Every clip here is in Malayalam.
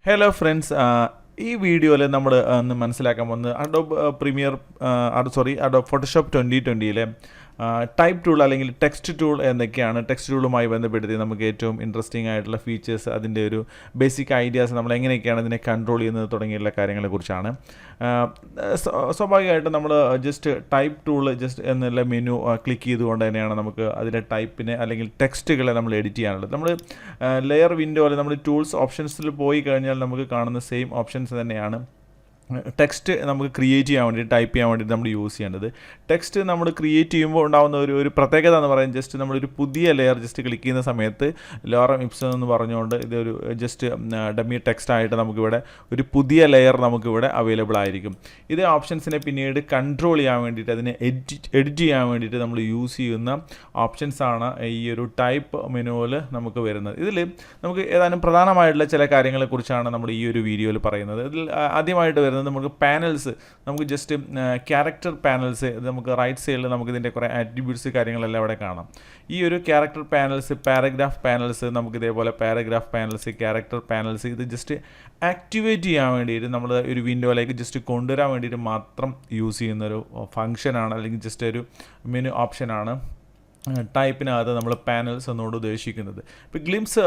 ഹലോ ഫ്രണ്ട്സ്, ഈ വീഡിയോയിൽ നമ്മൾ ഒന്ന് മനസ്സിലാക്കാൻ പോകുന്നത് Adobe premier Adobe Photoshop 2020 type tool അല്ലെങ്കിൽ ടെക്സ്റ്റ് ടൂൾ എന്തൊക്കെയാണ്, ടെക്സ്റ്റ് ടൂളുമായി ബന്ധപ്പെടുത്തി നമുക്ക് ഏറ്റവും ഇൻട്രസ്റ്റിംഗ് ആയിട്ടുള്ള ഫീച്ചേഴ്സ്, അതിൻ്റെ ഒരു ബേസിക് ഐഡിയാസ്, നമ്മൾ എങ്ങനെയൊക്കെയാണ് ഇതിനെ കൺട്രോൾ ചെയ്യുന്നത് തുടങ്ങിയുള്ള കാര്യങ്ങളെക്കുറിച്ചാണ്. സ്വാഭാവികമായിട്ടും നമ്മൾ ജസ്റ്റ് ടൈപ്പ് ടൂൾ ജസ്റ്റ് എന്നുള്ള മെനു ക്ലിക്ക് ചെയ്തുകൊണ്ട് തന്നെയാണ് നമുക്ക് അതിലെ ടൈപ്പിനെ അല്ലെങ്കിൽ ടെക്സ്റ്റുകളെ നമ്മൾ എഡിറ്റ് ചെയ്യാനുള്ളത്. നമ്മൾ ലെയർ വിൻഡോയിൽ നമ്മൾ ടൂൾസ് ഓപ്ഷൻസിൽ പോയി കഴിഞ്ഞാൽ നമുക്ക് കാണുന്ന സെയിം ഓപ്ഷൻസ് തന്നെയാണ് ടെക്സ്റ്റ് നമുക്ക് ക്രിയേറ്റ് ചെയ്യാൻ വേണ്ടി, ടൈപ്പ് ചെയ്യാൻ വേണ്ടിയിട്ട് നമ്മൾ യൂസ് ചെയ്യേണ്ടത്. ടെക്സ്റ്റ് നമ്മൾ ക്രിയേറ്റ് ചെയ്യുമ്പോൾ ഉണ്ടാകുന്ന ഒരു പ്രത്യേകത എന്ന് പറയുന്നത്, ജസ്റ്റ് നമ്മളൊരു പുതിയ ലെയർ ജസ്റ്റ് ക്ലിക്ക് ചെയ്യുന്ന സമയത്ത് ലോറം ഇപ്സൺ എന്ന് പറഞ്ഞുകൊണ്ട് ഇതൊരു ജസ്റ്റ് ഡമ്മി ടെക്സ്റ്റ് ആയിട്ട് നമുക്കിവിടെ ഒരു പുതിയ ലെയർ നമുക്കിവിടെ അവൈലബിൾ ആയിരിക്കും. ഇതേ ഓപ്ഷൻസിനെ പിന്നീട് കൺട്രോൾ ചെയ്യാൻ വേണ്ടിയിട്ട്, അതിനെ എഡിറ്റ് ചെയ്യാൻ വേണ്ടിയിട്ട് നമ്മൾ യൂസ് ചെയ്യുന്ന ഓപ്ഷൻസാണ് ഈ ഒരു ടൈപ്പ് മെനുവിൽ നമുക്ക് വരുന്നത്. ഇതിൽ നമുക്ക് ഏതാനും പ്രധാനമായിട്ടുള്ള ചില കാര്യങ്ങളെക്കുറിച്ചാണ് നമ്മൾ ഈ ഒരു വീഡിയോയിൽ പറയുന്നത്. ഇതിൽ ആദ്യമായിട്ട് വരുന്നത് നമുക്ക് പാനൽസ്, നമുക്ക് ജസ്റ്റ് ക്യാരക്ടർ പാനൽസ്, നമുക്ക് റൈറ്റ് സൈഡിൽ നമുക്ക് ഇതിൻ്റെ കുറേ ആട്രിബ്യൂട്ട്സ് കാര്യങ്ങളെല്ലാം അവിടെ കാണാം. ഈ ഒരു ക്യാരക്ടർ പാനൽസ്, പാരഗ്രാഫ് പാനൽസ്, നമുക്ക് ഇതേപോലെ പാരഗ്രാഫ് പാനൽസ്, ക്യാരക്ടർ പാനൽസ്, ഇത് ജസ്റ്റ് ആക്ടിവേറ്റ് ചെയ്യാൻ വേണ്ടിയിട്ട് നമ്മൾ ഒരു വിൻഡോയിലേക്ക് ജസ്റ്റ് കൊണ്ടുവരാൻ വേണ്ടിയിട്ട് മാത്രം യൂസ് ചെയ്യുന്നൊരു ഫംഗ്ഷനാണ്, അല്ലെങ്കിൽ ജസ്റ്റ് ഒരു മെനു ഓപ്ഷനാണ് ടൈപ്പിനകത്ത് നമ്മൾ പാനൽസ് എന്നോട് ഉദ്ദേശിക്കുന്നത്. ഇപ്പോൾ ഗ്ലിംസ്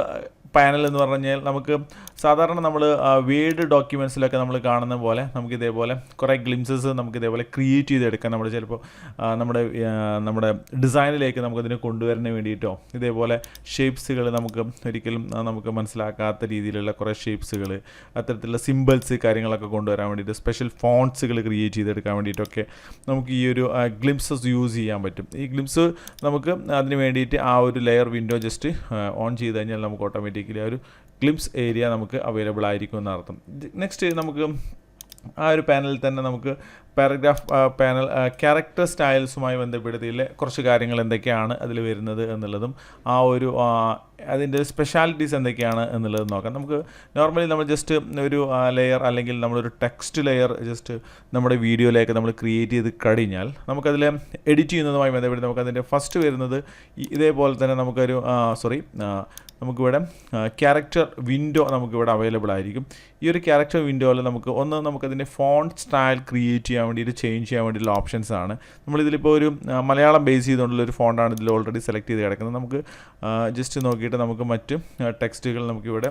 പാനൽ എന്ന് പറഞ്ഞാൽ നമുക്ക് സാധാരണ നമ്മൾ വേഡ് ഡോക്യുമെൻറ്റ്സിലൊക്കെ നമ്മൾ കാണുന്ന പോലെ നമുക്ക് ഇതേപോലെ കുറേ ഗ്ലിംസസ് നമുക്ക് ഇതേപോലെ ക്രിയേറ്റ് ചെയ്തെടുക്കാം. നമ്മൾ ചിലപ്പോൾ നമ്മുടെ ഡിസൈനിലേക്ക് നമുക്കതിനെ കൊണ്ടുവരാൻ വേണ്ടിയിട്ടോ, ഇതേപോലെ ഷേപ്സുകൾ ഒരിക്കലും നമുക്ക് മനസ്സിലാക്കാത്ത രീതിയിലുള്ള കുറേ ഷേപ്സുകൾ, അത്തരത്തിലുള്ള സിമ്പിൾസ് കാര്യങ്ങളൊക്കെ കൊണ്ടുവരാൻ വേണ്ടിയിട്ട്, സ്പെഷ്യൽ ഫോൺട്സുകൾ ക്രിയേറ്റ് ചെയ്തെടുക്കാൻ വേണ്ടിയിട്ടൊക്കെ നമുക്ക് ഈ ഒരു ഗ്ലിംസസ് യൂസ് ചെയ്യാൻ പറ്റും. ഈ ഗ്ലിംസ് നമുക്ക് അതിന് വേണ്ടിയിട്ട് ആ ഒരു ലെയർ വിൻഡോ ജസ്റ്റ് ഓൺ ചെയ്ത് കഴിഞ്ഞാൽ നമുക്ക് ഓട്ടോമാറ്റിക്കലി ആ ഒരു ഗ്ലിംസ് ഏരിയ നമുക്ക് അവൈലബിൾ ആയിരിക്കും എന്നർത്ഥം. നെക്സ്റ്റ് നമുക്ക് ആ ഒരു പാനലിൽ തന്നെ നമുക്ക് പാരഗ്രാഫ് പാനൽ ക്യാരക്ടർ സ്റ്റൈൽസുമായി ബന്ധപ്പെടുത്തിയുള്ള കുറച്ച് കാര്യങ്ങൾ എന്തൊക്കെയാണ് അതിൽ വരുന്നത് എന്നുള്ളതും, ആ ഒരു അതിൻ്റെ സ്പെഷ്യാലിറ്റീസ് എന്തൊക്കെയാണ് എന്നുള്ളത് നോക്കാം. നമുക്ക് നോർമലി നമ്മൾ ജസ്റ്റ് ഒരു ലെയർ അല്ലെങ്കിൽ നമ്മളൊരു ടെക്സ്റ്റ് ലെയർ ജസ്റ്റ് നമ്മുടെ വീഡിയോയിലേക്ക് നമ്മൾ ക്രിയേറ്റ് ചെയ്ത് കഴിഞ്ഞാൽ നമുക്കതിൽ എഡിറ്റ് ചെയ്യുന്നതുമായി ബന്ധപ്പെട്ട് നമുക്കതിൻ്റെ ഫസ്റ്റ് വരുന്നത് ഇതേപോലെ തന്നെ നമുക്കിവിടെ ക്യാരക്ടർ വിൻഡോ നമുക്കിവിടെ അവൈലബിൾ ആയിരിക്കും. ഈ ഒരു ക്യാരക്ടർ വിൻഡോയിൽ നമുക്കതിൻ്റെ ഫോണ്ട് സ്റ്റൈൽ ക്രിയേറ്റ് ചെയ്യാൻ വേണ്ടിയിട്ട്, ചേഞ്ച് ചെയ്യാൻ വേണ്ടിയിട്ടുള്ള ഓപ്ഷൻസ് ആണ്. നമ്മളിതിലിപ്പോൾ ഒരു മലയാളം ബേസ് ചെയ്തുകൊണ്ടുള്ളൊരു ഫോണ്ടാണ് ഇതിൽ ഓൾറെഡി സെലക്ട് ചെയ്ത് കിടക്കുന്നത്. നമുക്ക് ജസ്റ്റ് നോക്കിയിട്ട് നമുക്ക് മറ്റ് ടെക്സ്റ്റുകൾ നമുക്കിവിടെ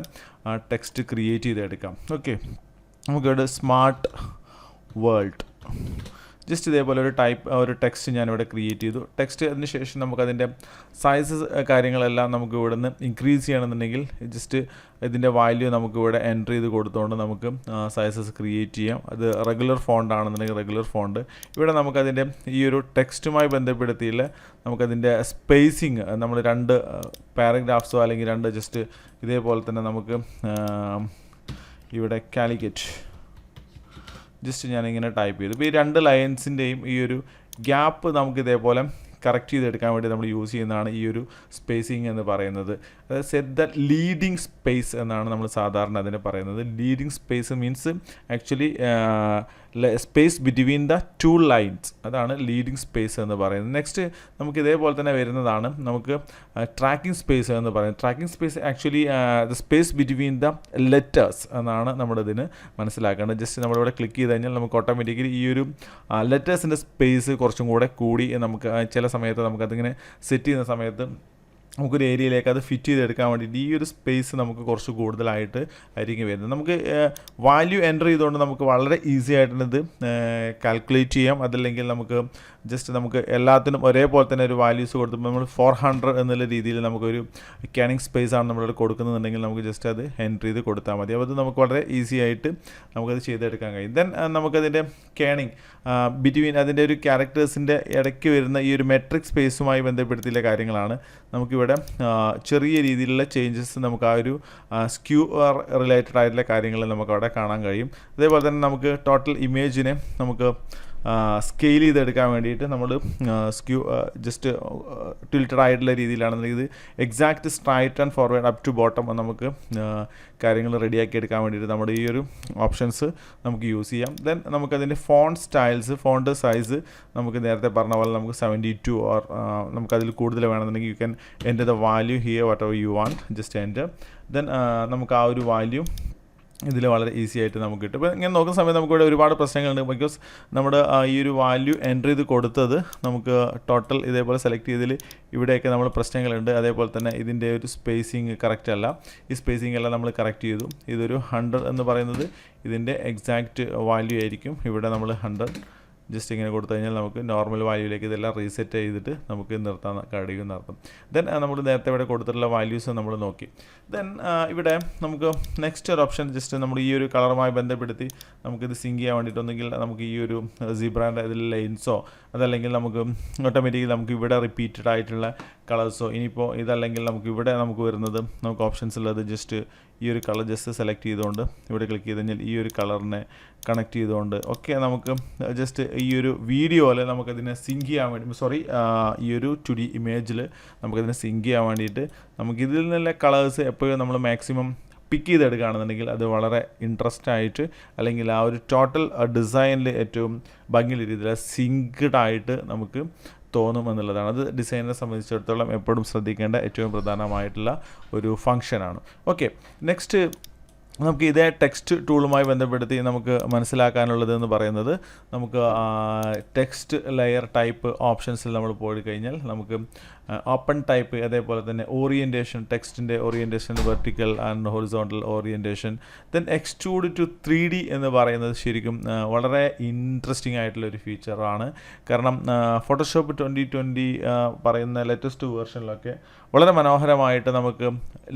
ടെക്സ്റ്റ് ക്രിയേറ്റ് ചെയ്തെടുക്കാം. ഓക്കെ, നമുക്കിവിടെ സ്മാർട്ട് വേൾഡ് ജസ്റ്റ് ഇതേപോലെ ഒരു ടെക്സ്റ്റ് ഞാനിവിടെ ക്രിയേറ്റ് ചെയ്തു. ടെക്സ്റ്റ് അതിന് ശേഷം നമുക്കതിൻ്റെ സൈസസ് കാര്യങ്ങളെല്ലാം നമുക്ക് ഇവിടെ നിന്ന് ഇൻക്രീസ് ചെയ്യണമെന്നുണ്ടെങ്കിൽ ജസ്റ്റ് ഇതിൻ്റെ വാല്യൂ നമുക്കിവിടെ എൻ്റർ ചെയ്ത് കൊടുത്തുകൊണ്ട് നമുക്ക് സൈസസ് ക്രിയേറ്റ് ചെയ്യാം. അത് റെഗുലർ ഫോണ്ട് ആണെന്നുണ്ടെങ്കിൽ റെഗുലർ ഫോണ്ട്. ഇവിടെ നമുക്കതിൻ്റെ ഈ ഒരു ടെക്സ്റ്റുമായി ബന്ധപ്പെടുത്തിയില്ല നമുക്കതിൻ്റെ സ്പേസിങ്, നമ്മൾ രണ്ട് പാരഗ്രാഫ്സോ അല്ലെങ്കിൽ രണ്ട് ജസ്റ്റ് ഇതേപോലെ തന്നെ നമുക്ക് ഇവിടെ കാലിക്കറ്റ് ജസ്റ്റ് ഞാനിങ്ങനെ ടൈപ്പ് ചെയ്തു. ഇപ്പോൾ ഈ രണ്ട് ലൈൻസിൻ്റെയും ഈ ഒരു ഗ്യാപ്പ് നമുക്ക് ഇതേപോലെ കറക്റ്റ് ചെയ്തെടുക്കാൻ വേണ്ടി നമ്മൾ യൂസ് ചെയ്യുന്നതാണ് ഈ ഒരു സ്പേസിങ് എന്ന് പറയുന്നത്. അതായത് സെറ്റ് ദ ലീഡിങ് സ്പേസ് എന്നാണ് നമ്മൾ സാധാരണ അതിനെ പറയുന്നത്. Leading space means actually space between the two lines, അതാണ് ലീഡിങ് സ്പേസ് എന്ന് പറയുന്നത്. നെക്സ്റ്റ് നമുക്ക് ഇതേപോലെ തന്നെ വരുന്നതാണ് നമുക്ക് ട്രാക്കിംഗ് സ്പേസ് എന്ന് പറയുന്നത്. Tracking space actually the space between the letters എന്നാണ് നമ്മളിതിന് മനസ്സിലാക്കേണ്ടത്. ജസ്റ്റ് നമ്മളിവിടെ ക്ലിക്ക് ചെയ്ത് കഴിഞ്ഞാൽ നമുക്ക് ഓട്ടോമാറ്റിക്കലി ഈ ഒരു ലെറ്റേഴ്സിൻ്റെ സ്പേസ് കുറച്ചും കൂടി നമുക്ക് ചില സമയത്ത് നമുക്കതിങ്ങനെ സെറ്റ് ചെയ്യുന്ന സമയത്ത് നമുക്കൊരു ഏരിയയിലേക്ക് അത് ഫിറ്റ് ചെയ്തെടുക്കാൻ വേണ്ടിയിട്ട് ഈ ഒരു സ്പേസ് നമുക്ക് കുറച്ച് കൂടുതലായിട്ട് ആയിരിക്കും വരുന്നത്. നമുക്ക് വാല്യൂ എൻ്റർ ചെയ്തുകൊണ്ട് നമുക്ക് വളരെ ഈസി ആയിട്ടിത് കാൽക്കുലേറ്റ് ചെയ്യാം. അതല്ലെങ്കിൽ നമുക്ക് എല്ലാത്തിനും ഒരേപോലെ തന്നെ ഒരു വാല്യൂസ് കൊടുത്തപ്പോൾ നമ്മൾ 400 എന്നുള്ള രീതിയിൽ നമുക്കൊരു ക്യാനിങ് സ്പേസ് ആണ് നമ്മളിവിടെ കൊടുക്കുന്നുണ്ടെങ്കിൽ നമുക്ക് ജസ്റ്റ് അത് എൻ്റർ ചെയ്ത് കൊടുത്താൽ മതി. അപ്പോൾ അത് നമുക്ക് വളരെ ഈസി ആയിട്ട് നമുക്കത് ചെയ്തെടുക്കാൻ കഴിയും. ദെൻ നമുക്കതിൻ്റെ ക്യാനിങ് ബിറ്റ്വീൻ അതിൻ്റെ ഒരു ക്യാരക്ടേഴ്സിൻ്റെ ഇടയ്ക്ക് വരുന്ന ഈ ഒരു മെട്രിക് സ്പേസുമായി ബന്ധപ്പെടുത്തിയുള്ള കാര്യങ്ങളാണ് നമുക്കിവിടെ ചെറിയ രീതിയിലുള്ള ചേഞ്ചസ് നമുക്ക് ആ ഒരു സ്ക്യൂ റിലേറ്റഡ് ആയിട്ടുള്ള കാര്യങ്ങൾ നമുക്കവിടെ കാണാൻ കഴിയും. അതേപോലെ തന്നെ നമുക്ക് ടോട്ടൽ ഇമേജിനെ നമുക്ക് സ്കെയിൽ ചെയ്തെടുക്കാൻ വേണ്ടിയിട്ട് നമ്മൾ സ്ക്യൂ ജസ്റ്റ് ടിൽറ്റഡ് ആയിട്ടുള്ള രീതിയിലാണെന്നുണ്ടെങ്കിൽ ഇത് exact straight and forward up to bottom നമുക്ക് കാര്യങ്ങൾ റെഡിയാക്കി എടുക്കാൻ വേണ്ടിയിട്ട് നമ്മുടെ ഈ ഒരു ഓപ്ഷൻസ് നമുക്ക് യൂസ് ചെയ്യാം. ദെൻ നമുക്കതിൻ്റെ ഫോണ്ട് സ്റ്റൈൽസ്, ഫോണ്ട് സൈസ് നമുക്ക് നേരത്തെ പറഞ്ഞ പോലെ നമുക്ക് 72 ഓർ നമുക്കതിൽ കൂടുതൽ വേണമെന്നുണ്ടെങ്കിൽ you can enter the value here what ever you want, just enter. Then നമുക്ക് ആ ഒരു വാല്യൂ ഇതിൽ വളരെ ഈസി ആയിട്ട് നമുക്ക് കിട്ടും. അപ്പോൾ ഇങ്ങനെ നോക്കുന്ന സമയത്ത് നമുക്കിവിടെ ഒരുപാട് പ്രശ്നങ്ങളുണ്ട്. ബിക്കോസ് നമ്മുടെ ഈ ഒരു വാല്യൂ എൻ്റർ ചെയ്ത് കൊടുത്തത് നമുക്ക് ടോട്ടൽ ഇതേപോലെ സെലക്ട് ചെയ്തതിൽ ഇവിടെയൊക്കെ നമ്മൾ പ്രശ്നങ്ങളുണ്ട്. അതേപോലെ തന്നെ ഇതിൻ്റെ ഒരു സ്പേസിങ് കറക്റ്റ് അല്ല. ഈ സ്പേസിങ് എല്ലാം നമ്മൾ കറക്റ്റ് ചെയ്തു. ഇതൊരു 100 എന്ന് പറയുന്നത് ഇതിൻ്റെ എക്സാക്റ്റ് വാല്യൂ ആയിരിക്കും. ഇവിടെ നമ്മൾ 100 ജസ്റ്റ് ഇങ്ങനെ കൊടുത്തു കഴിഞ്ഞാൽ നമുക്ക് നോർമൽ വാല്യൂയിലേക്ക് ഇതെല്ലാം റീസെറ്റ് ചെയ്തിട്ട് നമുക്ക് നിർത്താൻ കഴിയും എന്നർത്ഥം. ദെൻ നമ്മൾ നേരത്തെ ഇവിടെ കൊടുത്തിട്ടുള്ള വാല്യൂസ് നമ്മൾ നോക്കി. ദെൻ ഇവിടെ നമുക്ക് നെക്സ്റ്റ് ഒരു ഓപ്ഷൻ ജസ്റ്റ് നമ്മൾ ഈ ഒരു കളറുമായി ബന്ധപ്പെടുത്തി നമുക്കിത് സിങ്ക് ചെയ്യാൻ വേണ്ടിയിട്ടൊന്നെങ്കിൽ നമുക്ക് ഈ ഒരു സീബ്രാൻ്റെ ഇതിൽ ലൈൻസോ അതല്ലെങ്കിൽ നമുക്ക് ഓട്ടോമാറ്റിക്കലി നമുക്ക് ഇവിടെ റിപ്പീറ്റഡ് ആയിട്ടുള്ള കളേഴ്സോ, ഇനിയിപ്പോൾ ഇതല്ലെങ്കിൽ നമുക്ക് ഇവിടെ നമുക്ക് വരുന്നത് നമുക്ക് ഓപ്ഷൻസ് ഉള്ളത് ജസ്റ്റ് ഈ ഒരു കളർ ജസ്റ്റ് സെലക്ട് ചെയ്തുകൊണ്ട് ഇവിടെ ക്ലിക്ക് ചെയ്ത് കഴിഞ്ഞാൽ ഈ ഒരു കളറിനെ കണക്ട് ചെയ്തുകൊണ്ട് ഓക്കെ നമുക്ക് ജസ്റ്റ് ഈ ഒരു വീഡിയോയിൽ നമുക്കതിനെ സിങ്ക് ചെയ്യാൻ വേണ്ടി ഈ ഒരു 2D ഇമേജിൽ നമുക്കതിനെ സിങ്ക് ചെയ്യാൻ വേണ്ടിയിട്ട് നമുക്കിതിൽ നിന്നുള്ള കളേഴ്സ് എപ്പോഴും നമ്മൾ മാക്സിമം പിക്ക് ചെയ്തെടുക്കുകയാണെന്നുണ്ടെങ്കിൽ അത് വളരെ ഇൻട്രസ്റ്റ് ആയിട്ട് അല്ലെങ്കിൽ ആ ഒരു ടോട്ടൽ ഡിസൈനിൽ ഏറ്റവും ഭംഗിയുള്ള രീതിയിൽ സിങ്ക്ഡ് ആയിട്ട് നമുക്ക് തോന്നും എന്നുള്ളതാണ്. അത് ഡിസൈനറെ സംബന്ധിച്ചിടത്തോളം എപ്പോഴും ശ്രദ്ധിക്കേണ്ട ഏറ്റവും പ്രധാനമായിട്ടുള്ള ഒരു ഫംഗ്ഷനാണ്. ഓക്കെ, നെക്സ്റ്റ് നമുക്ക് ഇതേ ടെക്സ്റ്റ് ടൂളുമായി ബന്ധപ്പെടുത്തി നമുക്ക് മനസ്സിലാക്കാനുള്ളത് എന്ന് പറയുന്നത് നമുക്ക് ടെക്സ്റ്റ് ലെയർ ടൈപ്പ് ഓപ്ഷൻസിൽ നമ്മൾ പോയി കഴിഞ്ഞാൽ നമുക്ക് ഓപ്പൺ ടൈപ്പ്, അതേപോലെ തന്നെ ഓറിയൻറ്റേഷൻ, ടെക്സ്റ്റിൻ്റെ orientation, vertical and horizontal orientation, then extrude to 3D എന്ന് പറയുന്നത് ശരിക്കും വളരെ ഇൻട്രസ്റ്റിംഗ് ആയിട്ടുള്ളൊരു ഫീച്ചറാണ്. കാരണം ഫോട്ടോഷോപ്പ് 2020 പറയുന്ന ലേറ്റസ്റ്റ് വേർഷനിലൊക്കെ വളരെ മനോഹരമായിട്ട് നമുക്ക്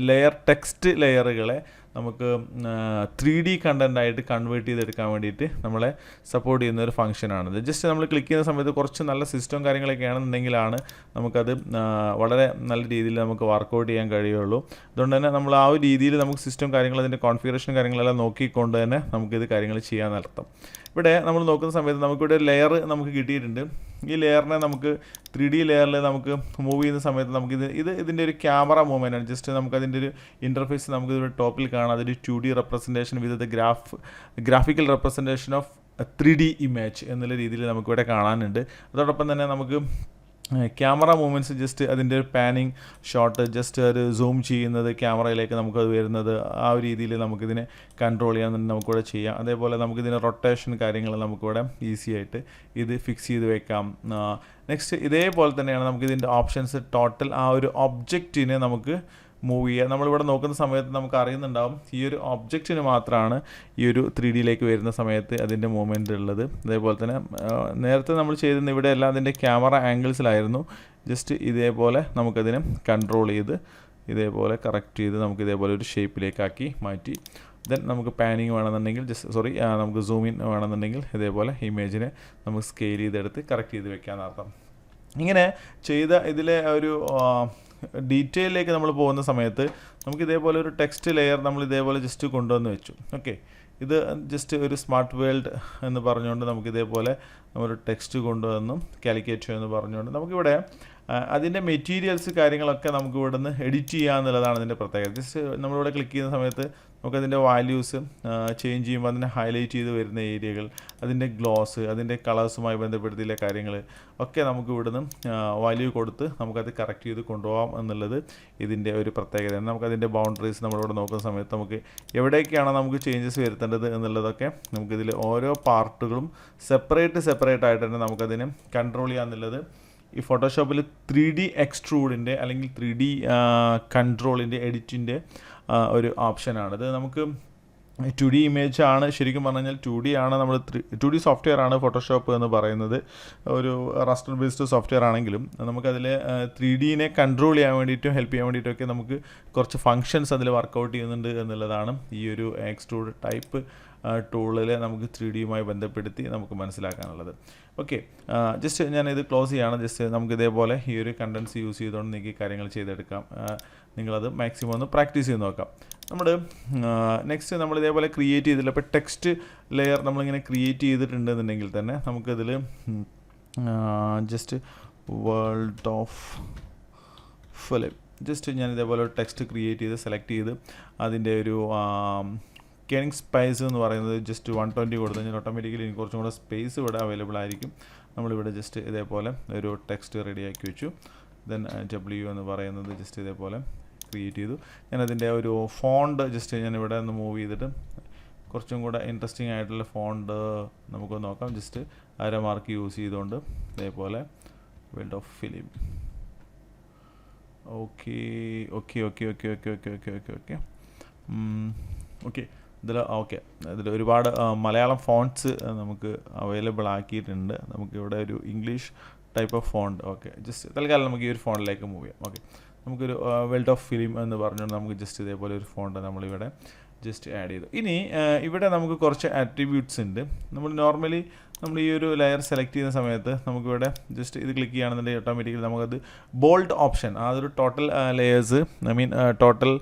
ടെക്സ്റ്റ് ലെയറുകളെ നമുക്ക് 3D കണ്ടൻ്റായിട്ട് കൺവേർട്ട് ചെയ്തെടുക്കാൻ വേണ്ടിയിട്ട് നമ്മളെ സപ്പോർട്ട് ചെയ്യുന്ന ഒരു ഫംഗ്ഷനാണിത്. ജസ്റ്റ് നമ്മൾ ക്ലിക്ക് ചെയ്യുന്ന സമയത്ത് കുറച്ച് നല്ല സിസ്റ്റം കാര്യങ്ങളൊക്കെ ആണെന്നുണ്ടെങ്കിലാണ് നമുക്കത് വളരെ നല്ല രീതിയിൽ നമുക്ക് വർക്കൗട്ട് ചെയ്യാൻ കഴിയുള്ളൂ. അതുകൊണ്ട് തന്നെ നമ്മൾ ആ ഒരു രീതിയിൽ നമുക്ക് സിസ്റ്റം കാര്യങ്ങൾ അതിൻ്റെ കോൺഫിഗറേഷൻ കാര്യങ്ങളെല്ലാം നോക്കിക്കൊണ്ട് തന്നെ നമുക്കിത് കാര്യങ്ങൾ ചെയ്യാൻ നടത്താം. ഇവിടെ നമ്മൾ നോക്കുന്ന സമയത്ത് നമുക്കിവിടെ ലെയർ നമുക്ക് കിട്ടിയിട്ടുണ്ട്. ഈ ലെയറിനെ നമുക്ക് 3D ലെയറിൽ നമുക്ക് മൂവ് ചെയ്യുന്ന സമയത്ത് നമുക്കിത് ഇതിൻ്റെ ഒരു ക്യാമറ മൂവ്മെൻ്റ് ആണ്. ജസ്റ്റ് നമുക്കതിൻ്റെ ഒരു ഇൻ്റർഫേസ് നമുക്കിവിടെ ടോപ്പിൽ കാണാം. അതൊരു 2D representation with graphical representation of 3D image എന്നുള്ള രീതിയിൽ നമുക്കിവിടെ കാണാനുണ്ട്. അതോടൊപ്പം തന്നെ നമുക്ക് ക്യാമറ മൂവ്മെൻറ്റ്സ് ജസ്റ്റ് അതിൻ്റെ ഒരു പാനിങ് ഷോട്ട് ജസ്റ്റ് ഒരു സൂം ചെയ്യുന്നത് ക്യാമറയിലേക്ക് നമുക്കത് വരുന്നത് ആ ഒരു രീതിയിൽ നമുക്കിതിനെ കൺട്രോൾ ചെയ്യാൻ നമുക്കിവിടെ ചെയ്യാം. അതേപോലെ നമുക്കിതിൻ്റെ റൊട്ടേഷൻ കാര്യങ്ങൾ നമുക്കിവിടെ ഈസി ആയിട്ട് ഇത് ഫിക്സ് ചെയ്ത് വെക്കാം. നെക്സ്റ്റ് ഇതേപോലെ തന്നെയാണ് നമുക്കിതിൻ്റെ ഓപ്ഷൻസ് ടോട്ടൽ ആ ഒരു ഒബ്ജക്റ്റിനെ നമുക്ക് മൂവ് ചെയ്യുക. നമ്മളിവിടെ നോക്കുന്ന സമയത്ത് നമുക്ക് അറിയുന്നുണ്ടാവും ഈ ഒരു ഒബ്ജക്റ്റിന് മാത്രമാണ് ഈ ഒരു 3Dയിലേക്ക് വരുന്ന സമയത്ത് അതിൻ്റെ മൂവ്മെൻറ്റ് ഉള്ളത്. അതേപോലെ തന്നെ നേരത്തെ നമ്മൾ ചെയ്തിരുന്ന ഇവിടെ എല്ലാം അതിൻ്റെ ക്യാമറ ആംഗിൾസിലായിരുന്നു. ജസ്റ്റ് ഇതേപോലെ നമുക്കതിനെ കൺട്രോൾ ചെയ്ത് ഇതേപോലെ കറക്റ്റ് ചെയ്ത് നമുക്ക് ഇതേപോലെ ഒരു ഷേപ്പിലേക്കാക്കി മാറ്റി. ദെൻ നമുക്ക് പാനിങ് വേണമെന്നുണ്ടെങ്കിൽ നമുക്ക് സൂം ഇൻ വേണമെന്നുണ്ടെങ്കിൽ ഇതേപോലെ ഇമേജിനെ നമുക്ക് സ്കെയിൽ ചെയ്തെടുത്ത് കറക്റ്റ് ചെയ്ത് വെക്കാമെന്നർത്ഥം. ഇങ്ങനെ ചെയ്ത ഇതിലെ ഒരു ഡീറ്റെയിലേക്ക് നമ്മൾ പോകുന്ന സമയത്ത് നമുക്ക് ഇതേപോലെ ഒരു ടെക്സ്റ്റ് ലെയർ നമ്മൾ ഇതേപോലെ ജസ്റ്റ് കൊണ്ടുവന്ന് വെച്ചു. ഓക്കെ, ഇത് ജസ്റ്റ് ഒരു സ്മാർട്ട് വേൾഡ് എന്ന് പറഞ്ഞുകൊണ്ട് നമുക്ക് ഇതേപോലെ നമ്മളൊരു ടെക്സ്റ്റ് കൊണ്ടുവന്നു കാലിക്കേറ്റ് എന്ന് പറഞ്ഞുകൊണ്ട് നമുക്കിവിടെ അതിൻ്റെ മെറ്റീരിയൽസ് കാര്യങ്ങളൊക്കെ നമുക്ക് ഇവിടെ നിന്ന് എഡിറ്റ് ചെയ്യുക എന്നുള്ളതാണ് അതിൻ്റെ പ്രത്യേകത. ജസ്റ്റ് നമ്മളിവിടെ ക്ലിക്ക് ചെയ്യുന്ന സമയത്ത് നമുക്കതിൻ്റെ വാല്യൂസ് ചേഞ്ച് ചെയ്യുമ്പോൾ അതിനെ ഹൈലൈറ്റ് ചെയ്ത് വരുന്ന ഏരിയകൾ, അതിൻ്റെ ഗ്ലോസ്, അതിൻ്റെ കളേഴ്സുമായി ബന്ധപ്പെടുത്തിയുള്ള കാര്യങ്ങൾ ഒക്കെ നമുക്ക് ഇവിടുന്ന് വാല്യൂ കൊടുത്ത് നമുക്കത് കറക്റ്റ് ചെയ്ത് കൊണ്ടുപോകാം എന്നുള്ളത് ഇതിൻ്റെ ഒരു പ്രത്യേകതയാണ്. നമുക്കതിൻ്റെ ബൗണ്ടറീസ് നമ്മളിവിടെ നോക്കുന്ന സമയത്ത് നമുക്ക് എവിടേക്കാണ് നമുക്ക് ചേഞ്ചസ് വരുത്തേണ്ടത് എന്നുള്ളതൊക്കെ നമുക്കിതിൽ ഓരോ പാർട്ടുകളും സെപ്പറേറ്റ് ആയിട്ട് തന്നെ നമുക്കതിനെ കൺട്രോൾ ചെയ്യാമെന്നുള്ളത് ഈ ഫോട്ടോഷോപ്പിൽ 3D എക്സ്ട്രൂഡിൻ്റെ അല്ലെങ്കിൽ 3D കൺട്രോളിൻ്റെ എഡിറ്റിൻ്റെ ഒരു ഓപ്ഷനാണിത്. നമുക്ക് 2D ഇമേജ് ആണ് ശരിക്കും പറഞ്ഞു കഴിഞ്ഞാൽ 2D ആണ് നമ്മൾ 2D സോഫ്റ്റ്വെയർ ആണ് ഫോട്ടോഷോപ്പ് എന്ന് പറയുന്നത്. ഒരു റസ്റ്റർ ബേസ്ഡ് സോഫ്റ്റ്വെയർ ആണെങ്കിലും നമുക്കതിൽ 3Dനെ കൺട്രോൾ ചെയ്യാൻ വേണ്ടിയിട്ടും ഹെൽപ്പ് ചെയ്യാൻ വേണ്ടിയിട്ടൊക്കെ നമുക്ക് കുറച്ച് ഫങ്ഷൻസ് അതിൽ വർക്കൗട്ട് ചെയ്യുന്നുണ്ട് എന്നുള്ളതാണ് ഈ ഒരു എക്സ്ട്രൂഡ് ടൈപ്പ് ടൂളിൽ നമുക്ക് 3Dയുമായി ബന്ധപ്പെടുത്തി നമുക്ക് മനസ്സിലാക്കാനുള്ളത്. ഓക്കെ, ജസ്റ്റ് ഞാനിത് ക്ലോസ് ചെയ്യുകയാണ്. ജസ്റ്റ് നമുക്ക് ഇതേപോലെ ഈ ഒരു കണ്ടൻസ് യൂസ് ചെയ്തുകൊണ്ട് നിങ്ങൾക്ക് കാര്യങ്ങൾ ചെയ്തെടുക്കാം. നിങ്ങളത് മാക്സിമം ഒന്ന് പ്രാക്ടീസ് ചെയ്ത് നോക്കാം. നെക്സ്റ്റ് നമ്മൾ ഇതേപോലെ ക്രിയേറ്റ് ചെയ്തില്ല. ഇപ്പോൾ ടെക്സ്റ്റ് ലെയർ നമ്മളിങ്ങനെ ക്രിയേറ്റ് ചെയ്തിട്ടുണ്ടെന്നുണ്ടെങ്കിൽ തന്നെ നമുക്കതിൽ just world of film just ഞാൻ ഇതേപോലെ ഒരു ടെക്സ്റ്റ് ക്രിയേറ്റ് ചെയ്ത് സെലക്ട് ചെയ്ത് അതിൻ്റെ ഒരു കേണിംഗ് സ്പേസ് എന്ന് പറയുന്നത് ജസ്റ്റ് 120 കൊടുത്തു കഴിഞ്ഞാൽ ഓട്ടോമാറ്റിക്കലി എനിക്ക് കുറച്ചും കൂടെ സ്പേസ് ഇവിടെ അവൈലബിൾ ആയിരിക്കും. നമ്മളിവിടെ ജസ്റ്റ് ഇതേപോലെ ഒരു ടെക്സ്റ്റ് റെഡിയാക്കി വെച്ചു. ദെൻ W എന്ന് പറയുന്നത് ജസ്റ്റ് ഇതേപോലെ ക്രിയേറ്റ് ചെയ്തു. ഞാനതിൻ്റെ ഒരു ഫോണ്ട് ജസ്റ്റ് ഞാനിവിടെ ഒന്ന് മൂവ് ചെയ്തിട്ട് കുറച്ചും കൂടെ ഇൻട്രസ്റ്റിംഗ് ആയിട്ടുള്ള ഫോണ്ട് നമുക്ക് നോക്കാം. ജസ്റ്റ് അര മാർക്ക് യൂസ് ചെയ്തുകൊണ്ട് ഇതേപോലെ world of film. Okay okay okay okay okay okay okay okay okay okay ഇതിൽ ഒരുപാട് മലയാളം ഫോൺട്സ് നമുക്ക് അവൈലബിൾ ആക്കിയിട്ടുണ്ട്. നമുക്കിവിടെ ഒരു English type of font. Okay, just തൽക്കാലം നമുക്ക് ഈ ഒരു ഫോണ്ടിലേക്ക് മൂവ് ചെയ്യാം. ഓക്കെ, നമുക്കൊരു വേൾഡ് ഓഫ് ഫിലിം എന്ന് പറഞ്ഞുകൊണ്ട് നമുക്ക് ജസ്റ്റ് ഇതേപോലെ ഒരു ഫോണ്ട് നമ്മളിവിടെ ജസ്റ്റ് ആഡ് ചെയ്തു. ഇനി ഇവിടെ നമുക്ക് കുറച്ച് ആട്രിബ്യൂട്ട്സ് ഉണ്ട്. നമ്മൾ ഈ ഒരു ലെയർ സെലക്ട് ചെയ്യുന്ന സമയത്ത് നമുക്കിവിടെ ജസ്റ്റ് ഇത് ക്ലിക്ക് ചെയ്യുകയാണെന്നുണ്ടെങ്കിൽ ഓട്ടോമാറ്റിക്കലി നമുക്കത് ബോൾഡ് ഓപ്ഷൻ, അതൊരു ടോട്ടൽ ലെയേഴ്സ് ടോട്ടൽ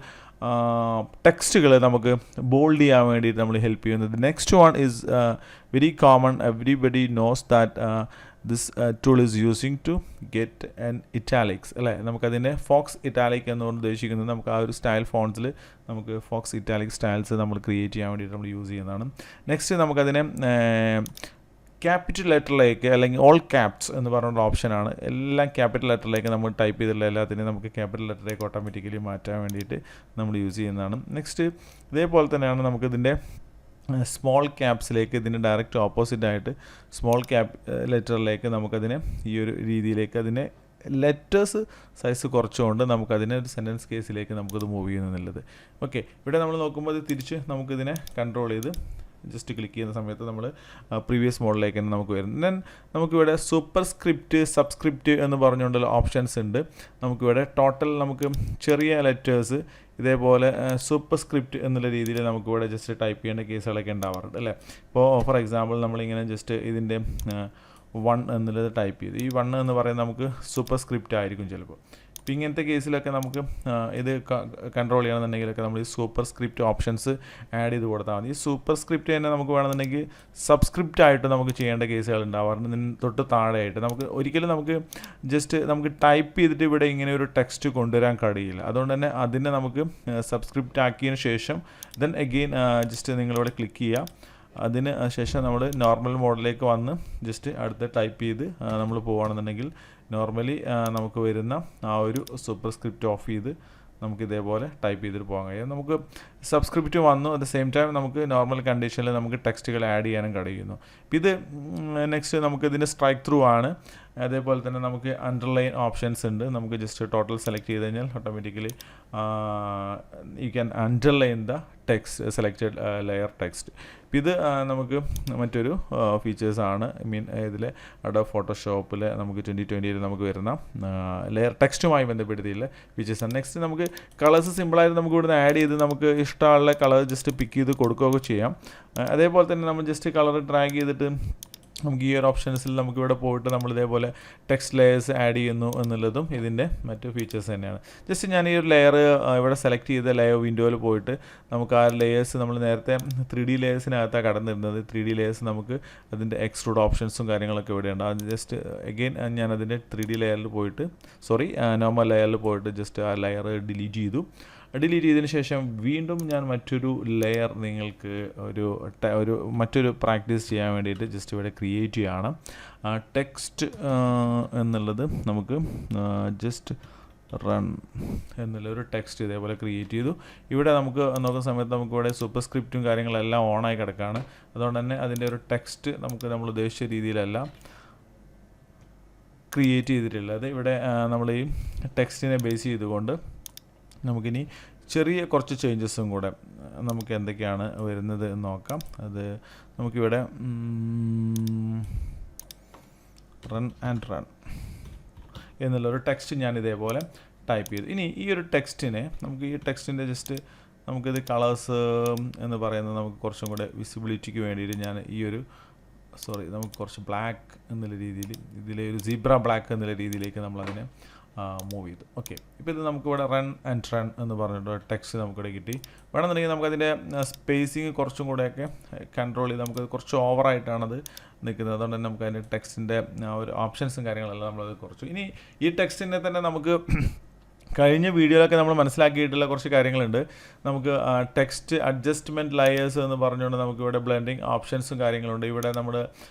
ടെക്സ്റ്റുകൾ നമുക്ക് ബോൾഡ് ചെയ്യാൻ വേണ്ടിയിട്ട് നമ്മൾ ഹെൽപ്പ് ചെയ്യുന്നത്. Next one is very common, everybody knows that this tool is using to get an italics അല്ലേ. നമുക്കതിൻ്റെ ഫോക്സ് ഇറ്റാലിക് എന്നുകൊണ്ട് ഉദ്ദേശിക്കുന്നത് നമുക്ക് ആ ഒരു സ്റ്റൈൽ ഫോൺസിൽ നമുക്ക് ഫോക്സ് ഇറ്റാലിക് സ്റ്റൈൽസ് നമ്മൾ ക്രിയേറ്റ് ചെയ്യാൻ വേണ്ടിയിട്ട് നമ്മൾ യൂസ് ചെയ്യുന്നതാണ്. നെക്സ്റ്റ് നമുക്കതിനെ ക്യാപിറ്റൽ ലെറ്ററിലേക്ക് അല്ലെങ്കിൽ ഓൾ ക്യാപ്സ് എന്ന് പറഞ്ഞുള്ള ഓപ്ഷനാണ്. എല്ലാം ക്യാപിറ്റൽ ലെറ്ററിലേക്ക് നമ്മൾ ടൈപ്പ് ചെയ്തിട്ടുള്ള എല്ലാത്തിനെയും നമുക്ക് ക്യാപിറ്റൽ ലെറ്ററിലേക്ക് ഓട്ടോമാറ്റിക്കലി മാറ്റാൻ വേണ്ടിയിട്ട് നമ്മൾ യൂസ് ചെയ്യുന്നതാണ്. നെക്സ്റ്റ് ഇതേപോലെ തന്നെയാണ് നമുക്കിതിൻ്റെ സ്മോൾ ക്യാപ്സിലേക്ക് ഇതിൻ്റെ ഡയറക്റ്റ് ഓപ്പോസിറ്റായിട്ട് സ്മോൾ ക്യാപ് ലെറ്ററിലേക്ക് നമുക്കതിനെ ഈ ഒരു രീതിയിലേക്ക് അതിനെ ലെറ്റേഴ്സ് സൈസ് കുറച്ചുകൊണ്ട് നമുക്കതിനെ ഒരു സെൻറ്റൻസ് കേസിലേക്ക് നമുക്കത് മൂവ് ചെയ്യുന്നുള്ളത്. ഓക്കെ, ഇവിടെ നമ്മൾ നോക്കുമ്പോൾ അത് തിരിച്ച് നമുക്കിതിനെ കൺട്രോൾ ചെയ്ത് ജസ്റ്റ് ക്ലിക്ക് ചെയ്യുന്ന സമയത്ത് നമ്മൾ പ്രീവിയസ് മോഡിലേക്ക് തന്നെ നമുക്ക് വരും. ദെൻ നമുക്കിവിടെ സൂപ്പർ സ്ക്രിപ്റ്റ്, സബ്സ്ക്രിപ്റ്റ് എന്ന് പറഞ്ഞുകൊണ്ടുള്ള ഓപ്ഷൻസ് ഉണ്ട്. നമുക്കിവിടെ ടോട്ടൽ നമുക്ക് ചെറിയ ലെറ്റേഴ്സ് ഇതേപോലെ സൂപ്പർ സ്ക്രിപ്റ്റ് എന്നുള്ള രീതിയിൽ നമുക്കിവിടെ ജസ്റ്റ് ടൈപ്പ് ചെയ്യേണ്ട കേസുകളൊക്കെ ഉണ്ടാവാറുണ്ട് അല്ലേ. ഇപ്പോൾ ഫോർ എക്സാമ്പിൾ നമ്മളിങ്ങനെ ജസ്റ്റ് ഇതിൻ്റെ 1 എന്നുള്ളത് ടൈപ്പ് ചെയ്ത് ഈ 1 എന്ന് പറയുന്നത് നമുക്ക് സൂപ്പർ സ്ക്രിപ്റ്റ് ആയിരിക്കും ചിലപ്പോൾ. അപ്പോൾ ഇങ്ങനത്തെ കേസിലൊക്കെ നമുക്ക് ഇത് കൺട്രോൾ ചെയ്യണമെന്നുണ്ടെങ്കിലൊക്കെ നമ്മൾ ഈ സൂപ്പർ സ്ക്രിപ്റ്റ് ഓപ്ഷൻസ് ആഡ് ചെയ്ത് കൊടുത്താൽ മതി. ഈ സൂപ്പർ സ്ക്രിപ്റ്റ് തന്നെ നമുക്ക് വേണമെന്നുണ്ടെങ്കിൽ സബ്സ്ക്രിപ്റ്റ് ആയിട്ട് നമുക്ക് ചെയ്യേണ്ട കേസുകൾ ഉണ്ടാവാറുണ്ട്. തൊട്ട് താഴെയായിട്ട് ഒരിക്കലും നമുക്ക് ജസ്റ്റ് നമുക്ക് ടൈപ്പ് ചെയ്തിട്ട് ഇവിടെ ഇങ്ങനെ ഒരു ടെക്സ്റ്റ് കൊണ്ടുവരാൻ കഴിയില്ല. അതുകൊണ്ട് തന്നെ അതിനെ നമുക്ക് സബ്സ്ക്രിപ്റ്റ് ആക്കിയതിന് ശേഷം ദെൻ അഗെയിൻ ജസ്റ്റ് നിങ്ങളിവിടെ ക്ലിക്ക് ചെയ്യുക. അതിന് ശേഷം നമ്മൾ നോർമൽ മോഡിലേക്ക് വന്ന് ജസ്റ്റ് അടുത്ത് ടൈപ്പ് ചെയ്ത് നമ്മൾ പോവുകയാണെന്നുണ്ടെങ്കിൽ നോർമലി നമുക്ക് വരുന്ന ആ ഒരു സൂപ്പർ സ്ക്രിപ്റ്റ് ഓഫ് ചെയ്ത് നമുക്ക് ഇതേപോലെ ടൈപ്പ് ചെയ്തിട്ട് പോകാൻ കഴിയും. നമുക്ക് സബ്സ്ക്രിപ്റ്റ് വന്നു, അറ്റ് ദ സെയിം ടൈം നമുക്ക് നോർമൽ കണ്ടീഷനിൽ നമുക്ക് ടെക്സ്റ്റുകൾ ആഡ് ചെയ്യാനും കഴിയുന്നു. ഇത് നെക്സ്റ്റ് നമുക്ക് ഇതിൻ്റെ സ്ട്രൈക്ക് ത്രൂ ആണ്. അതേപോലെ തന്നെ നമുക്ക് അണ്ടർലൈൻ ഓപ്ഷൻസ് ഉണ്ട്. നമുക്ക് ജസ്റ്റ് ടോട്ടൽ സെലക്ട് ചെയ്ത് കഴിഞ്ഞാൽ automatically you can underline the text selected layer text. ഇത് നമുക്ക് മറ്റൊരു ഫീച്ചേഴ്സാണ്. ഇതിലെ അഡോബ് ഫോട്ടോഷോപ്പിൽ നമുക്ക് 2020 നമുക്ക് വരുന്ന ലെയർ ടെക്സ്റ്റുമായി ബന്ധപ്പെടുത്തിയുള്ള ഫീച്ചേഴ്സാണ്. നെക്സ്റ്റ് നമുക്ക് കളേഴ്സ് സിമ്പിളായിട്ട് നമുക്ക് ഇവിടുന്ന് ആഡ് ചെയ്ത് നമുക്ക് ഇഷ്ടമുള്ള കളർ ജസ്റ്റ് പിക്ക് ചെയ്ത് കൊടുക്കുകയൊക്കെ ചെയ്യാം. അതേപോലെ തന്നെ നമ്മൾ ജസ്റ്റ് കളർ ഡ്രാഗ് ചെയ്തിട്ട് നമുക്ക് ഈ ഒരു ഓപ്ഷൻസിൽ നമുക്കിവിടെ പോയിട്ട് നമ്മൾ ഇതേപോലെ ടെക്സ്റ്റ് ലെയേഴ്സ് ആഡ് ചെയ്യുന്നു എന്നുള്ളതും ഇതിൻ്റെ മറ്റു ഫീച്ചേഴ്സ് തന്നെയാണ്. ജസ്റ്റ് ഞാൻ ഈ ഒരു ലെയർ ഇവിടെ സെലക്ട് ചെയ്ത ലെയർ വിൻഡോയിൽ പോയിട്ട് നമുക്ക് ആ ലെയേഴ്സ് നമ്മൾ നേരത്തെ 3D ലെയേഴ്സിനകത്താണ് കടന്നിരുന്നത്. 3D ലെയേഴ്സ് നമുക്ക് അതിൻ്റെ എക്സ്ട്രൂഡ് ഓപ്ഷൻസും കാര്യങ്ങളൊക്കെ ഇവിടെയുണ്ട്. അത് ജസ്റ്റ് അഗെയിൻ ഞാൻ അതിൻ്റെ 3D ലെയറിൽ പോയിട്ട് നോർമൽ ലെയറിൽ പോയിട്ട് ജസ്റ്റ് ആ ലെയർ ഡിലീറ്റ് ചെയ്തു. ഡിലീറ്റ് ചെയ്തതിന് ശേഷം വീണ്ടും ഞാൻ മറ്റൊരു ലെയർ നിങ്ങൾക്ക് മറ്റൊരു പ്രാക്ടീസ് ചെയ്യാൻ വേണ്ടിയിട്ട് ജസ്റ്റ് ഇവിടെ ക്രിയേറ്റ് ചെയ്യുകയാണ്. ടെക്സ്റ്റ് എന്നുള്ളത് നമുക്ക് ജസ്റ്റ് റൺ എന്നുള്ളൊരു ടെക്സ്റ്റ് ഇതേപോലെ ക്രിയേറ്റ് ചെയ്തു. ഇവിടെ നമുക്ക് നോക്കുന്ന സമയത്ത് നമുക്കിവിടെ സൂപ്പർ സ്ക്രിപ്റ്റും കാര്യങ്ങളെല്ലാം ഓണായി കിടക്കുകയാണ്. അതുകൊണ്ട് തന്നെ അതിൻ്റെ ഒരു ടെക്സ്റ്റ് നമ്മൾ ഉദ്ദേശിച്ച രീതിയിലല്ല ക്രിയേറ്റ് ചെയ്തിട്ടുള്ളത്. ഇവിടെ നമ്മൾ ഈ ടെക്സ്റ്റിനെ ബേസ് ചെയ്തുകൊണ്ട് നമുക്കിനി ചെറിയ കുറച്ച് ചേഞ്ചസും കൂടെ നമുക്ക് എന്തൊക്കെയാണ് വരുന്നത് എന്ന് നോക്കാം. അത് നമുക്കിവിടെ റൺ എന്നുള്ളൊരു ടെക്സ്റ്റ് ഞാൻ ഇതേപോലെ ടൈപ്പ് ചെയ്തു. ഇനി ഈ ഒരു ടെക്സ്റ്റിനെ നമുക്ക് ഈ ടെക്സ്റ്റിൻ്റെ ജസ്റ്റ് നമുക്കിത് കളേഴ്സ് എന്ന് പറയുന്നത് നമുക്ക് കുറച്ചും കൂടെ വിസിബിലിറ്റിക്ക് വേണ്ടിയിട്ട് ഞാൻ നമുക്ക് കുറച്ച് ബ്ലാക്ക് എന്നുള്ള രീതിയിൽ ഇതിലെ ഒരു സീബ്ര ബ്ലാക്ക് എന്നുള്ള രീതിയിലേക്ക് നമ്മളതിനെ മൂവ് ചെയ്തു. ഓക്കെ, ഇപ്പോൾ ഇത് നമുക്കിവിടെ റൺ എന്ന് പറഞ്ഞിട്ട് ടെക്സ്റ്റ് നമുക്കിവിടെ കിട്ടി. വേണമെന്നുണ്ടെങ്കിൽ നമുക്കതിൻ്റെ സ്പേസിങ് കുറച്ചും കൂടെയൊക്കെ കൺട്രോൾ ചെയ്ത് നമുക്കത് കുറച്ച് ഓവറായിട്ടാണത് നിൽക്കുന്നത്. അതുകൊണ്ട് തന്നെ നമുക്ക് അതിൻ്റെ ടെക്സ്റ്റിൻ്റെ ഒരു ഓപ്ഷൻസും കാര്യങ്ങളെല്ലാം നമ്മളത് കുറച്ചു. ഇനി ഈ ടെക്സ്റ്റിനെ തന്നെ നമുക്ക് കഴിഞ്ഞ വീഡിയോയിലൊക്കെ നമ്മൾ മനസ്സിലാക്കിയിട്ടുള്ള കുറച്ച് കാര്യങ്ങളുണ്ട്. നമുക്ക് ടെക്സ്റ്റ് അഡ്ജസ്റ്റ്മെൻറ്റ് ലെയേഴ്സ് എന്ന് പറഞ്ഞുകൊണ്ട് നമുക്കിവിടെ ബ്ലെൻഡിങ് ഓപ്ഷൻസും കാര്യങ്ങളുണ്ട്. ഇവിടെ നമ്മൾ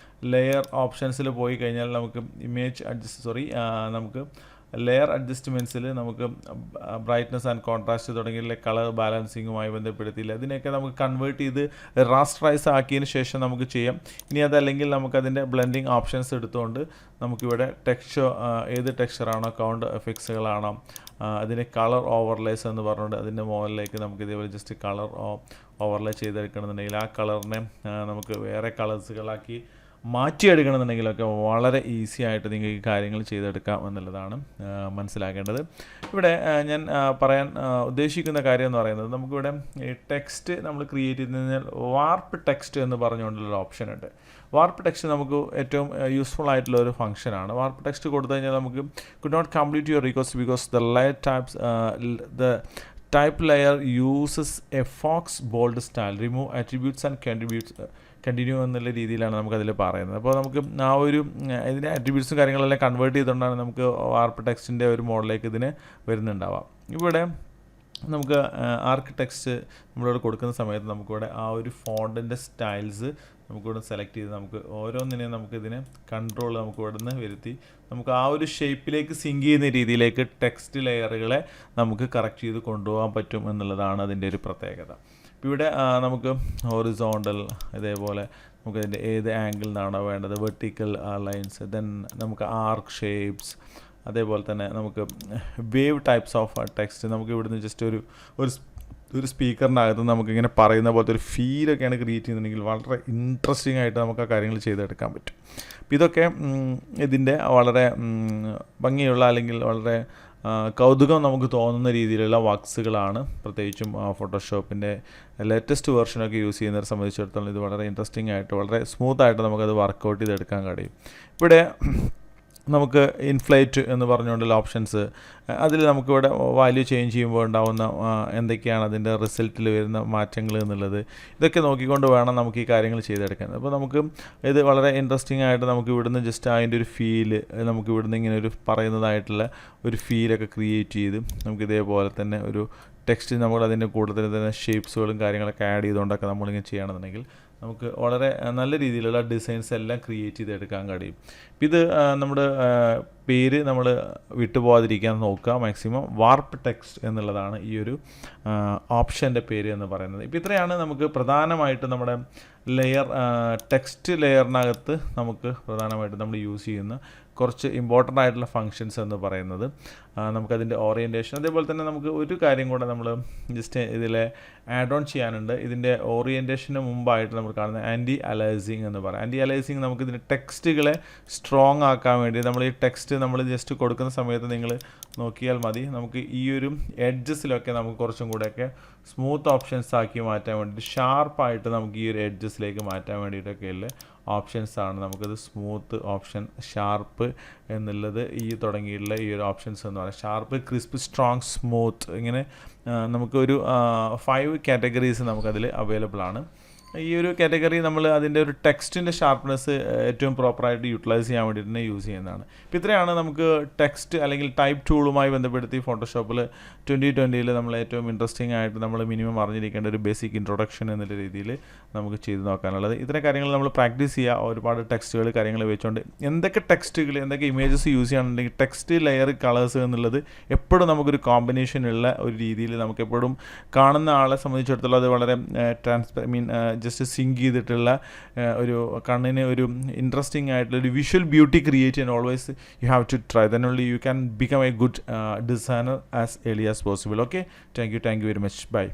ലെയർ ഓപ്ഷൻസിൽ പോയി കഴിഞ്ഞാൽ നമുക്ക് നമുക്ക് ലെയർ അഡ്ജസ്റ്റ്മെൻറ്റ്സിൽ നമുക്ക് ബ്രൈറ്റ്നസ് ആൻഡ് കോൺട്രാസ്റ്റ് തുടങ്ങിയ കളർ ബാലൻസിങ്ങുമായി ബന്ധപ്പെടുത്തിയില്ല ഇതിനെയൊക്കെ നമുക്ക് കൺവേർട്ട് ചെയ്ത് റാസ്റ്ററൈസ് ആക്കിയതിന് ശേഷം നമുക്ക് ചെയ്യാം. ഇനി അതല്ലെങ്കിൽ നമുക്കതിൻ്റെ ബ്ലെൻഡിങ് ഓപ്ഷൻസ് എടുത്തുകൊണ്ട് നമുക്കിവിടെ ടെക്സ്ചർ ഏത് ടെക്സ്ചറാണോ കൗണ്ട് എഫക്ട്സുകളാണോ അതിനെ കളർ ഓവർലേസ് എന്ന് പറഞ്ഞുകൊണ്ട് അതിൻ്റെ മുകളിലേക്ക് നമുക്ക് ഇതേപോലെ ജസ്റ്റ് കളർ ഓവർലേ ചെയ്തെടുക്കണമെന്നുണ്ടെങ്കിൽ ആ കളറിനെ നമുക്ക് വേറെ കളേഴ്സുകളാക്കി മാറ്റിയെടുക്കണമെന്നുണ്ടെങ്കിലൊക്കെ വളരെ ഈസി ആയിട്ട് നിങ്ങൾക്ക് ഈ കാര്യങ്ങൾ ചെയ്തെടുക്കാം എന്നുള്ളതാണ് മനസ്സിലാക്കേണ്ടത്. ഇവിടെ ഞാൻ പറയാൻ ഉദ്ദേശിക്കുന്ന കാര്യം എന്ന് പറയുന്നത് നമുക്കിവിടെ ഈ ടെക്സ്റ്റ് നമ്മൾ ക്രിയേറ്റ് ചെയ്ത് കഴിഞ്ഞാൽ വാർപ്പ് ടെക്സ്റ്റ് എന്ന് പറഞ്ഞുകൊണ്ടുള്ളൊരു ഓപ്ഷൻ ഉണ്ട്. വാർപ്പ് ടെക്സ്റ്റ് നമുക്ക് ഏറ്റവും യൂസ്ഫുൾ ആയിട്ടുള്ള ഒരു ഫംഗ്ഷനാണ്. വാർപ്പ് ടെക്സ്റ്റ് കൊടുത്തു കഴിഞ്ഞാൽ നമുക്ക് could not complete your request because the layer types the type layer uses a fox bold style, remove attributes and continue എന്നുള്ള രീതിയിലാണ് നമുക്കതിൽ പറയുന്നത്. അപ്പോൾ നമുക്ക് ആ ഒരു ഇതിൻ്റെ അട്രിബ്യൂട്ട്സും കാര്യങ്ങളെല്ലാം കൺവേർട്ട് ചെയ്തുകൊണ്ടാണ് നമുക്ക് വാർപ്പ് ടെക്സ്റ്റിൻ്റെ ഒരു മോഡലിലേക്ക് ഇതിന് വരുന്നുണ്ടാവാം. ഇവിടെ നമുക്ക് ആർക്ക് ടെക്സ്റ്റ് നമ്മളിവിടെ കൊടുക്കുന്ന സമയത്ത് നമുക്കിവിടെ ആ ഒരു ഫോണ്ടിൻ്റെ സ്റ്റൈൽസ് നമുക്കിവിടെ സെലക്ട് ചെയ്ത് നമുക്ക് ഓരോന്നിനെയും നമുക്കിതിനെ കൺട്രോൾ നമുക്ക് ഇവിടെ നിന്ന് വരുത്തി നമുക്ക് ആ ഒരു ഷേപ്പിലേക്ക് സിങ്ക് ചെയ്യുന്ന രീതിയിലേക്ക് ടെക്സ്റ്റ് ലെയറുകളെ നമുക്ക് കറക്റ്റ് ചെയ്ത് കൊണ്ടുപോകാൻ പറ്റും എന്നുള്ളതാണ് അതിൻ്റെ ഒരു പ്രത്യേകത. ഇപ്പോൾ ഇവിടെ നമുക്ക് ഹൊറിസോണ്ടൽ ഇതേപോലെ നമുക്കതിൻ്റെ ഏത് ആംഗിളിൽ നിന്നാണോ വേണ്ടത് വെർട്ടിക്കൽ ലൈൻസ്, ദെൻ നമുക്ക് ആർക്ക് ഷേപ്സ്, അതേപോലെ തന്നെ നമുക്ക് വേവ് ടൈപ്സ് ഓഫ് ടെക്സ്റ്റ് നമുക്ക് ഇവിടുന്ന് ജസ്റ്റ് ഒരു സ്പീക്കറിനകത്ത് നമുക്കിങ്ങനെ പറയുന്ന പോലത്തെ ഒരു ഫീലൊക്കെയാണ് ക്രിയേറ്റ് ചെയ്യുന്നുണ്ടെങ്കിൽ വളരെ ഇൻട്രസ്റ്റിംഗ് ആയിട്ട് നമുക്ക് ആ കാര്യങ്ങൾ ചെയ്തെടുക്കാൻ പറ്റും. അപ്പോൾ ഇതൊക്കെ ഇതിൻ്റെ വളരെ ഭംഗിയുള്ള അല്ലെങ്കിൽ വളരെ കൗതുകം നമുക്ക് തോന്നുന്ന രീതിയിലുള്ള വർക്ക്സുകളാണ്. പ്രത്യേകിച്ചും ഫോട്ടോഷോപ്പിൻ്റെ ലേറ്റസ്റ്റ് വെർഷനൊക്കെ യൂസ് ചെയ്യുന്നവരെ സംബന്ധിച്ചിടത്തോളം ഇത് വളരെ ഇൻട്രസ്റ്റിംഗ് ആയിട്ട് വളരെ സ്മൂത്തായിട്ട് നമുക്കത് വർക്കൗട്ട് ചെയ്തെടുക്കാൻ കഴിയും. ഇവിടെ നമുക്ക് ഇൻഫ്ലേറ്റ് എന്ന് പറഞ്ഞുകൊണ്ടുള്ള ഓപ്ഷൻസ് അതിൽ നമുക്കിവിടെ വാല്യൂ ചേഞ്ച് ചെയ്യുമ്പോൾ ഉണ്ടാകുന്ന എന്തൊക്കെയാണ് അതിൻ്റെ റിസൾട്ടിൽ വരുന്ന മാറ്റങ്ങൾ എന്നുള്ളത് ഇതൊക്കെ നോക്കിക്കൊണ്ട് വേണം നമുക്ക് ഈ കാര്യങ്ങൾ ചെയ്തെടുക്കാൻ. അപ്പോൾ നമുക്ക് ഇത് വളരെ ഇൻട്രസ്റ്റിംഗ് ആയിട്ട് നമുക്ക് ഇവിടുന്ന് ജസ്റ്റ് അതിൻ്റെ ഒരു ഫീല് നമുക്ക് ഇവിടുന്ന് ഇങ്ങനെ ഒരു പറയുന്നതായിട്ടുള്ള ഒരു ഫീലൊക്കെ ക്രിയേറ്റ് ചെയ്ത് നമുക്ക് ഇതേപോലെ തന്നെ ഒരു ടെക്സ്റ്റ് നമ്മൾ അതിൻ്റെ കൂടുതൽ തന്നെ ഷേപ്സുകളും കാര്യങ്ങളൊക്കെ ആഡ് ചെയ്തുകൊണ്ടൊക്കെ നമ്മളിങ്ങനെ ചെയ്യുകയാണെന്നുണ്ടെങ്കിൽ നമുക്ക് വളരെ നല്ല രീതിയിലുള്ള ഡിസൈൻസ് എല്ലാം ക്രിയേറ്റ് ചെയ്തെടുക്കാൻ കഴിയും. ഇത് നമ്മുടെ പേര് നമ്മൾ വിട്ടുപോകാതിരിക്കാൻ നോക്കുക. മാക്സിമം വാർപ്പ് ടെക്സ്റ്റ് എന്നുള്ളതാണ് ഈ ഒരു ഓപ്ഷൻ്റെ പേര് എന്ന് പറയുന്നത്. ഇപ്പോൾ ഇത്രയാണ് നമുക്ക് പ്രധാനമായിട്ട് നമ്മുടെ ടെക്സ്റ്റ് ലെയറിനകത്ത് നമുക്ക് പ്രധാനമായിട്ട് നമ്മൾ യൂസ് ചെയ്യുന്ന കുറച്ച് ഇമ്പോർട്ടൻ്റ് ആയിട്ടുള്ള ഫങ്ഷൻസ് എന്ന് പറയുന്നത്. നമുക്കതിൻ്റെ ഓറിയൻറ്റേഷൻ അതേപോലെ തന്നെ നമുക്ക് ഒരു കാര്യം കൂടെ നമ്മൾ ജസ്റ്റ് ഇതിൽ ആഡ് ഓൺ ചെയ്യാനുണ്ട്. ഇതിൻ്റെ ഓറിയൻറ്റേഷന് മുമ്പായിട്ട് നമ്മൾ കാണുന്ന ആൻറ്റി അലൈസിങ് എന്ന് പറയാം. ആൻറ്റി അലൈസിങ് നമുക്ക് ഇതിൻ്റെ ടെക്സ്റ്റുകളെ സ്ട്രോങ് ആക്കാൻ വേണ്ടി നമ്മൾ ഈ ടെക്സ്റ്റ് നമ്മൾ ജസ്റ്റ് കൊടുക്കുന്ന സമയത്ത് നിങ്ങൾ നോക്കിയാൽ മതി നമുക്ക് ഈ ഒരു എഡ്ജസിലൊക്കെ നമുക്ക് കുറച്ചും കൂടെയൊക്കെ സ്മൂത്ത് ഓപ്ഷൻസ് ആക്കി മാറ്റാൻ വേണ്ടിയിട്ട് ഷാർപ്പായിട്ട് നമുക്ക് ഈ ഒരു എഡ്ജസിലേക്ക് മാറ്റാൻ വേണ്ടിയിട്ടൊക്കെയുള്ള ഓപ്ഷൻസാണ്. നമുക്കത് സ്മൂത്ത് ഓപ്ഷൻ, ഷാർപ്പ് എന്നുള്ളത് ഈ തുടങ്ങിയിട്ടുള്ള ഈ ഒരു ഓപ്ഷൻസ് എന്ന് പറയാം. ഷാർപ്പ്, ക്രിസ്പ്, സ്ട്രോങ്, സ്മൂത്ത് ഇങ്ങനെ നമുക്കൊരു 5 കാറ്റഗറീസ് നമുക്കതിൽ അവൈലബിൾ ആണ്. ഈ ഒരു കാറ്റഗറി നമ്മൾ അതിൻ്റെ ഒരു ടെക്സ്റ്റിൻ്റെ ഷാർപ്നെസ് ഏറ്റവും പ്രോപ്പറായിട്ട് യൂട്ടിലൈസ് ചെയ്യാൻ വേണ്ടിയിട്ട് തന്നെ യൂസ് ചെയ്യുന്നതാണ്. ഇപ്പോൾ ഇത്രയാണ് നമുക്ക് ടെക്സ്റ്റ് അല്ലെങ്കിൽ ടൈപ്പ് ടൂളുമായി ബന്ധപ്പെടുത്തി ഫോട്ടോഷോപ്പിൽ 2020 നമ്മൾ ഏറ്റവും ഇൻട്രസ്റ്റിംഗ് ആയിട്ട് നമ്മൾ മിനിമം അറിഞ്ഞിരിക്കേണ്ട ഒരു ബേസിക് ഇൻട്രൊഡക്ഷൻ എന്നുള്ള രീതിയിൽ നമുക്ക് ചെയ്ത് നോക്കാനുള്ളത്. ഇത്തരം കാര്യങ്ങൾ നമ്മൾ പ്രാക്ടീസ് ചെയ്യുക. ഒരുപാട് ടെക്സ്റ്റുകൾ കാര്യങ്ങൾ വെച്ചുകൊണ്ട് എന്തൊക്കെ ടെക്സ്റ്റുകൾ എന്തൊക്കെ ഇമേജസ് യൂസ് ചെയ്യുകയാണെന്നുണ്ടെങ്കിൽ ടെക്സ്റ്റ് ലെയർ കളേഴ്സ് എന്നുള്ളത് എപ്പോഴും നമുക്കൊരു കോമ്പിനേഷൻ ഉള്ള ഒരു രീതിയിൽ നമുക്ക് എപ്പോഴും കാണുന്ന ആളെ സംബന്ധിച്ചിടത്തോളം അത് വളരെ ജസ്റ്റ് സിങ്ക് ചെയ്തിട്ടുള്ള ഒരു കണ്ണിന് ഒരു ഇൻട്രസ്റ്റിംഗ് ആയിട്ടുള്ള ഒരു വിഷ്വൽ ബ്യൂട്ടി ക്രിയേറ്റ് ചെയ്യാൻ always you have to try. Then only you can become a good designer as early as possible. Okay, thank you very much. By.